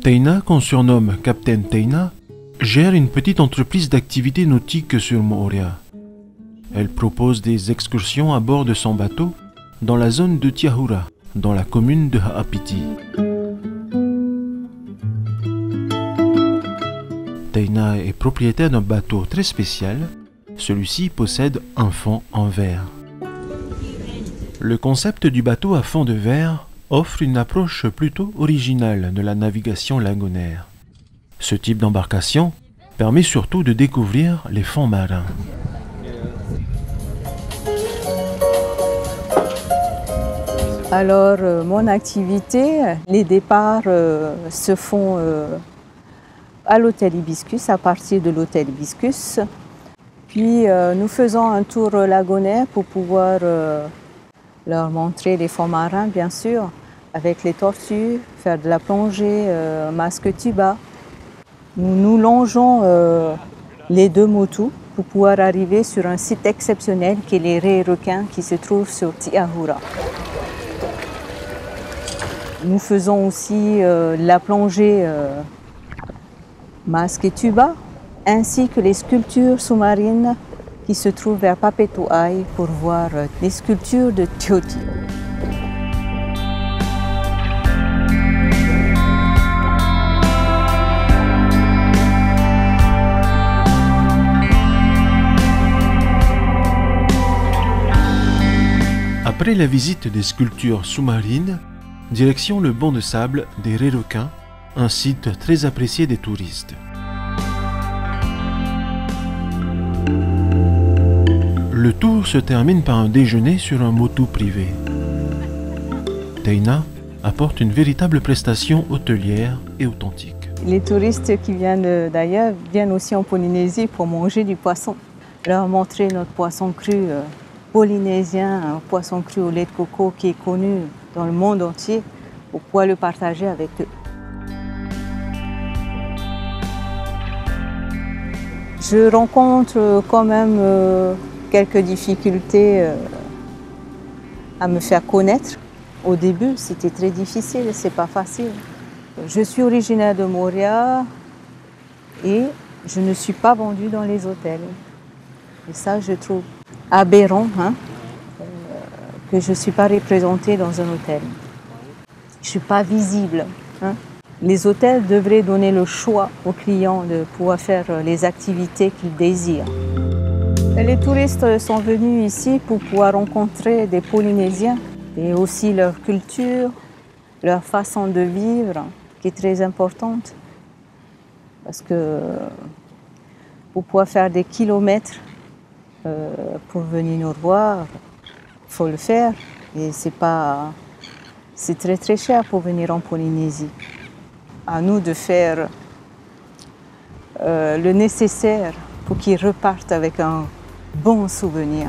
Teina, qu'on surnomme Captain Teina, gère une petite entreprise d'activités nautiques sur Moorea. Elle propose des excursions à bord de son bateau dans la zone de Tiahura, dans la commune de Ha'apiti. Teina est propriétaire d'un bateau très spécial. Celui-ci possède un fond en verre. Le concept du bateau à fond de verre offre une approche plutôt originale de la navigation lagonaire. Ce type d'embarcation permet surtout de découvrir les fonds marins. Alors, mon activité, les départs se font à l'hôtel Hibiscus, à partir de l'hôtel Hibiscus. Puis, nous faisons un tour lagonaire pour pouvoir leur montrer les fonds marins, bien sûr, avec les tortues, faire de la plongée, masque tuba. Nous longeons les deux motus pour pouvoir arriver sur un site exceptionnel qui est les raies requins qui se trouvent sur Tiahura. Nous faisons aussi la plongée masque et tuba, ainsi que les sculptures sous-marines qui se trouvent vers Papeto'ai pour voir les sculptures de Tioti. Après la visite des sculptures sous-marines, direction le banc de sable des raies requins, un site très apprécié des touristes. Le tour se termine par un déjeuner sur un motu privé. Teina apporte une véritable prestation hôtelière et authentique. Les touristes qui viennent d'ailleurs viennent aussi en Polynésie pour manger du poisson. Leur montrer notre poisson cru polynésien, un poisson cru au lait de coco qui est connu dans le monde entier, pour pouvoir le partager avec eux. Je rencontre quand même quelques difficultés à me faire connaître. Au début, c'était très difficile, c'est pas facile. Je suis originaire de Moorea et je ne suis pas vendue dans les hôtels. Et ça, je trouve aberrant, que je ne suis pas représentée dans un hôtel. Je ne suis pas visible. Les hôtels devraient donner le choix aux clients de pouvoir faire les activités qu'ils désirent. Les touristes sont venus ici pour pouvoir rencontrer des Polynésiens et aussi leur culture, leur façon de vivre, qui est très importante. Parce que pour pouvoir faire des kilomètres pour venir nous revoir, il faut le faire. Et c'est très très cher pour venir en Polynésie. À nous de faire le nécessaire pour qu'ils repartent avec un bon souvenir.